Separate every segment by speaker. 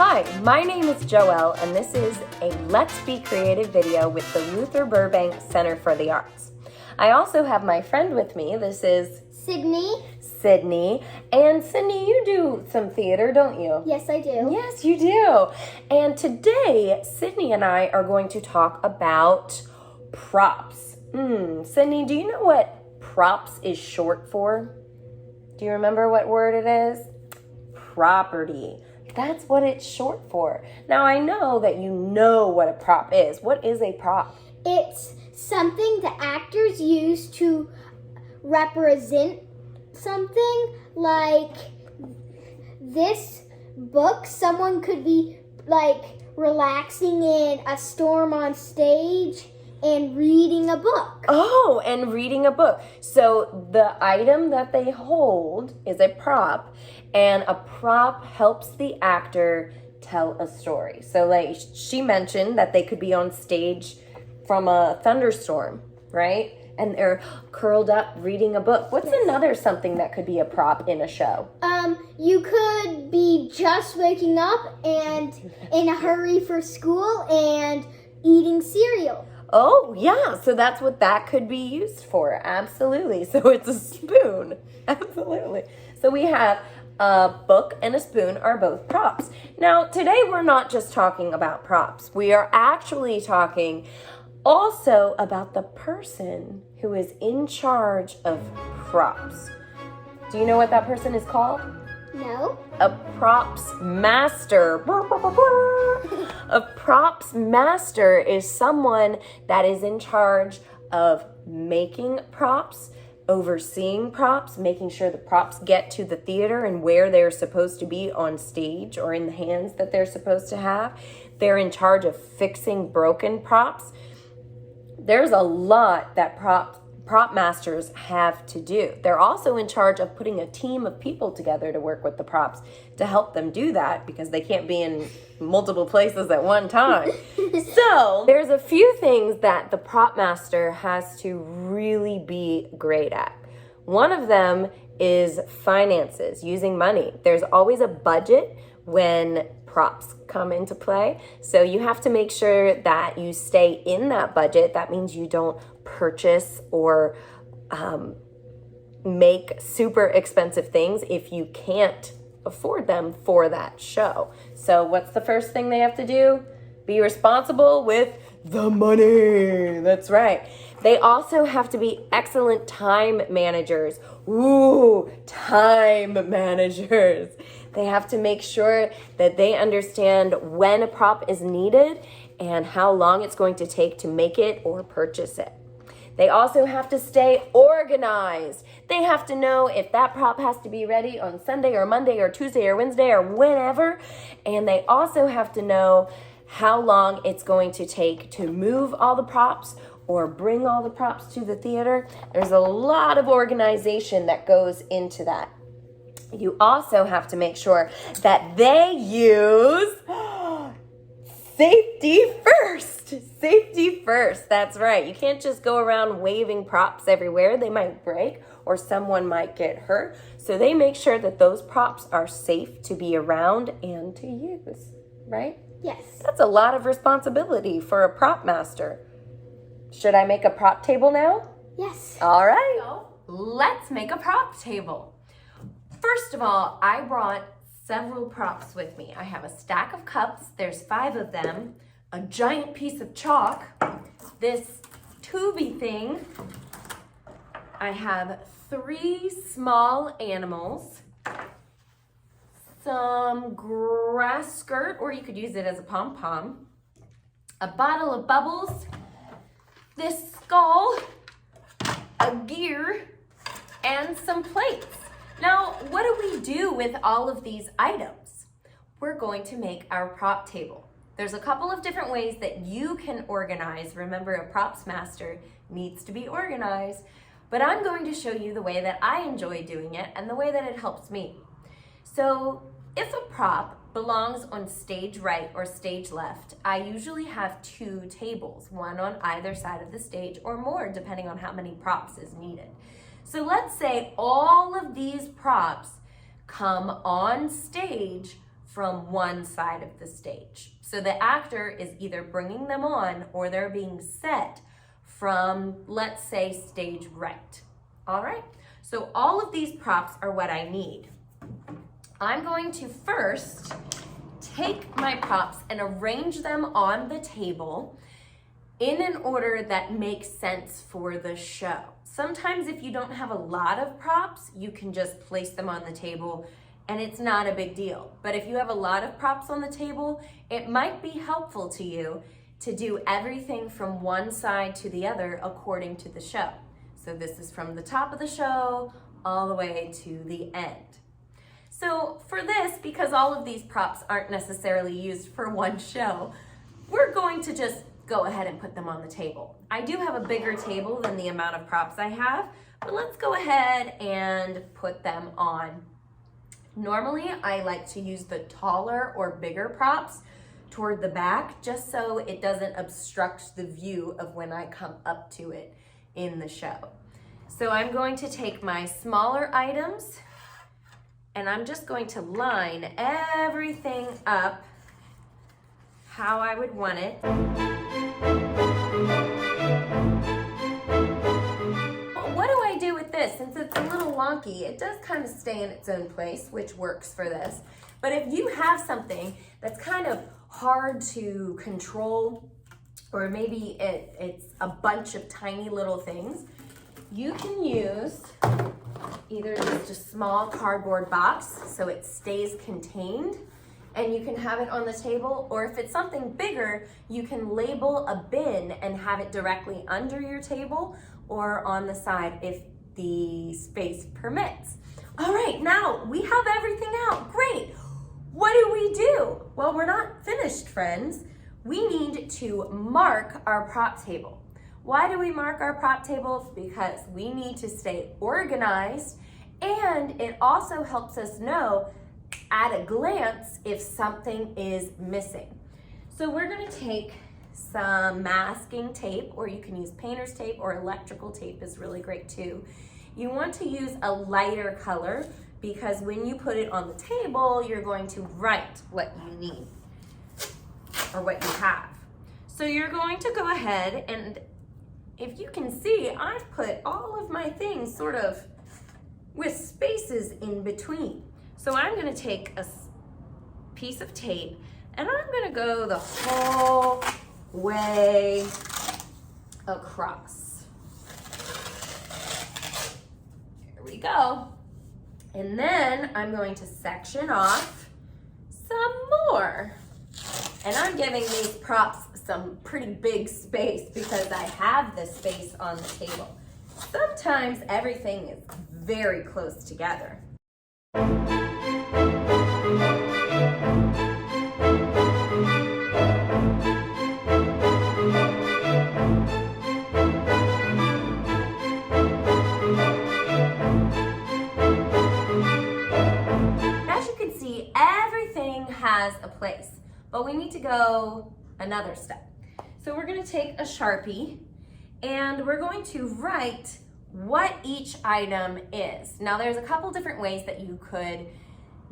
Speaker 1: Hi, my name is Joelle, and this is a Let's Be Creative video with the Luther Burbank Center for the Arts. I also have my friend with me. This is Sydney. And Sydney, you do some theater, don't you?
Speaker 2: Yes, I do.
Speaker 1: Yes, you do. And today, Sydney and I are going to talk about props. Sydney, do you know what props is short for? Do you remember what word it is? Property. That's what it's short for. Now, I know that you know what a prop is. What is a prop?
Speaker 2: It's something the actors use to represent something. Like this book, someone could be like relaxing in a storm on stage and reading a book.
Speaker 1: Oh, and reading a book. So the item that they hold is a prop, and a prop helps the actor tell a story. So like she mentioned that they could be on stage from a thunderstorm, right? And they're curled up reading a book. What's another something that could be a prop in a show?
Speaker 2: You could be just waking up and in a hurry for school and eating cereal.
Speaker 1: Oh, yeah. So that's what that could be used for. Absolutely. So it's a spoon. Absolutely. So we have a book and a spoon are both props. Now, today we're not just talking about props. We are actually talking also about the person who is in charge of props. Do you know what that person is called?
Speaker 2: No.
Speaker 1: A props master. A props master is someone that is in charge of making props, overseeing props, making sure the props get to the theater and where they're supposed to be on stage or in the hands that they're supposed to have. They're in charge of fixing broken props. There's a lot that prop masters have to do. They're also in charge of putting a team of people together to work with the props to help them do that because they can't be in multiple places at one time. So there's a few things that the prop master has to really be great at. One of them is finances, using money. There's always a budget when props come into play. So you have to make sure that you stay in that budget. That means you don't purchase or make super expensive things if you can't afford them for that show. So what's the first thing they have to do? Be responsible with the money. That's right. They also have to be excellent time managers. Ooh, time managers. They have to make sure that they understand when a prop is needed and how long it's going to take to make it or purchase it. They also have to stay organized. They have to know if that prop has to be ready on Sunday or Monday or Tuesday or Wednesday or whenever. And they also have to know how long it's going to take to move all the props or bring all the props to the theater. There's a lot of organization that goes into that. You also have to make sure that they use safety first. Safety first. That's right. You can't just go around waving props everywhere. They might break or someone might get hurt. So they make sure that those props are safe to be around and to use, right?
Speaker 2: Yes.
Speaker 1: That's a lot of responsibility for a prop master. Should I make a prop table now?
Speaker 2: Yes.
Speaker 1: All right.
Speaker 3: So let's make a prop table. First of all, I brought several props with me. I have a stack of cups. There's 5 of them. A giant piece of chalk. This tubey thing. I have 3 small animals. Some grass skirt, or you could use it as a pom-pom. A bottle of bubbles. This skull. A gear. And some plates. Now, what do we do with all of these items? We're going to make our prop table. There's a couple of different ways that you can organize. Remember, a props master needs to be organized, but I'm going to show you the way that I enjoy doing it and the way that it helps me. So if a prop belongs on stage right or stage left, I usually have 2 tables, one on either side of the stage or more, depending on how many props is needed. So let's say all of these props come on stage
Speaker 1: from one side of the stage. So the actor is either bringing them on or they're being set from, let's say, stage right. All right, so all of these props are what I need. I'm going to first take my props and arrange them on the table in an order that makes sense for the show. Sometimes if you don't have a lot of props, you can just place them on the table and it's not a big deal. But if you have a lot of props on the table, it might be helpful to you to do everything from one side to the other according to the show. So this is from the top of the show all the way to the end. So for this, because all of these props aren't necessarily used for one show, we're going to just go ahead and put them on the table. I do have a bigger table than the amount of props I have, but let's go ahead and put them on. Normally, I like to use the taller or bigger props toward the back, just so it doesn't obstruct the view of when I come up to it in the show. So I'm going to take my smaller items and I'm just going to line everything up how I would want it. What do I do with this? Since it's a little wonky, it does kind of stay in its own place, which works for this. But if you have something that's kind of hard to control, or maybe it's a bunch of tiny little things, you can use either just a small cardboard box so it stays contained and you can have it on the table, or if it's something bigger, you can label a bin and have it directly under your table or on the side if the space permits. All right, now we have everything out. Great. What do we do? Well, we're not finished, friends. We need to mark our prop table. Why do we mark our prop table? Because we need to stay organized, and it also helps us know at a glance if something is missing. So we're going to take some masking tape, or you can use painter's tape, or electrical tape is really great too. You want to use a lighter color because when you put it on the table, you're going to write what you need or what you have. So you're going to go ahead, and if you can see, I've put all of my things sort of with spaces in between. So I'm going to take a piece of tape and I'm going to go the whole way across. Here we go. And then I'm going to section off some more. And I'm giving these props some pretty big space because I have the space on the table. Sometimes everything is very close together. As you can see, everything has a place, but we need to go another step. So we're going to take a Sharpie and we're going to write what each item is. Now there's a couple different ways that you could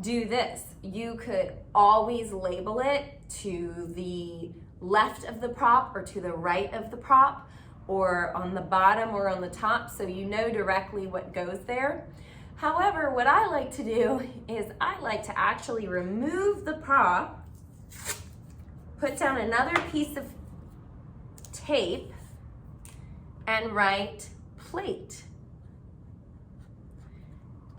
Speaker 1: do this. You could always label it to the left of the prop or to the right of the prop, or on the bottom or on the top, so you know directly what goes there. However, what I like to do is I like to actually remove the prop, put down another piece of tape, and write plate.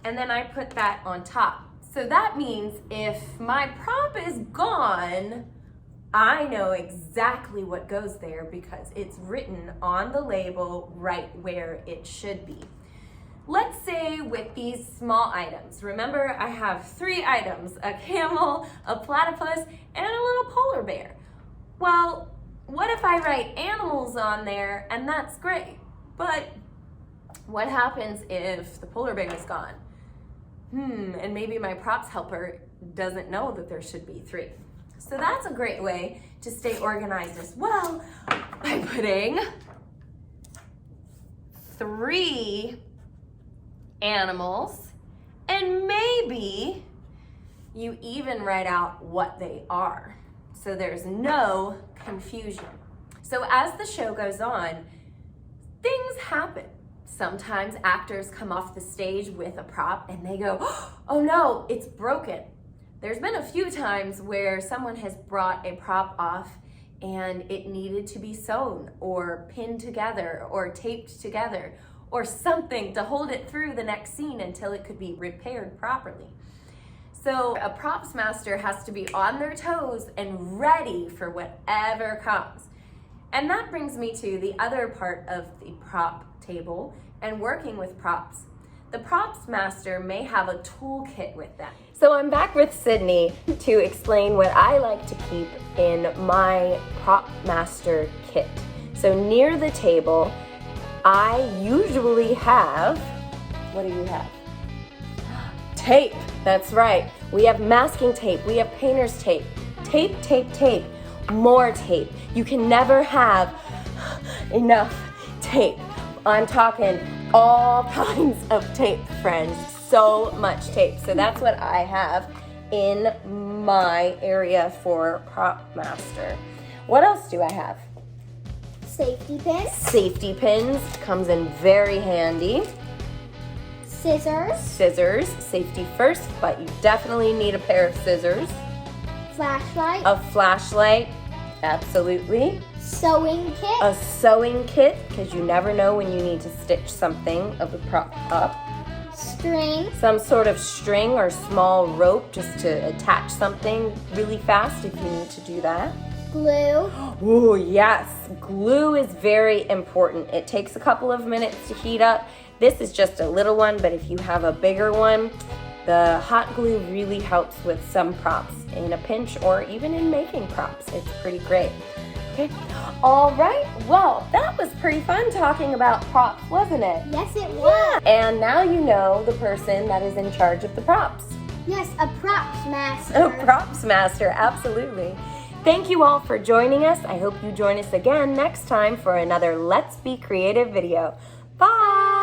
Speaker 1: And then I put that on top. So that means if my prop is gone, I know exactly what goes there because it's written on the label right where it should be. Let's say with these small items, remember I have 3 items, a camel, a platypus, and a little polar bear. Well, what if I write animals on there, and that's great, but what happens if the polar bear is gone? And maybe my props helper doesn't know that there should be 3. So that's a great way to stay organized as well, by putting 3 animals, and maybe
Speaker 3: You even write out what they are, so there's no confusion. So as the show goes on, things happen. Sometimes actors come off the stage with a prop and they go, oh no, it's broken. There's been a few times where someone has brought a prop off and it needed to be sewn or pinned together or taped together or something to hold it through the next scene until it could be repaired properly. So a props master has to be on their toes and ready for whatever comes. And that brings me to the other part of the prop table and working with props. The props master may have a toolkit with them.
Speaker 1: So I'm back with Sydney to explain what I like to keep in my prop master kit. So near the table, I usually have, what do you have? Tape, that's right. We have masking tape, we have painter's tape. Tape, tape, tape, more tape. You can never have enough tape. I'm talking all kinds of tape, friends. So much tape. So that's what I have in my area for prop master. What else do I have?
Speaker 2: Safety pins.
Speaker 1: Safety pins comes in very handy.
Speaker 2: Scissors.
Speaker 1: Scissors, safety first, but you definitely need a pair of scissors.
Speaker 2: Flashlight.
Speaker 1: A flashlight, absolutely.
Speaker 2: Sewing kit.
Speaker 1: A sewing kit, because you never know when you need to stitch something of the prop up.
Speaker 2: String.
Speaker 1: Some sort of string or small rope just to attach something really fast if you need to do that.
Speaker 2: Glue.
Speaker 1: Oh yes, glue is very important. It takes a couple of minutes to heat up. This is just a little one, but if you have a bigger one, the hot glue really helps with some props in a pinch or even in making props. It's pretty great. Okay. All right. Well, that was pretty fun talking about props, wasn't it?
Speaker 2: Yes, it was.
Speaker 1: And now you know the person that is in charge of the props.
Speaker 2: Yes, a props master.
Speaker 1: A props master, absolutely. Thank you all for joining us. I hope you join us again next time for another Let's Be Creative video. Bye.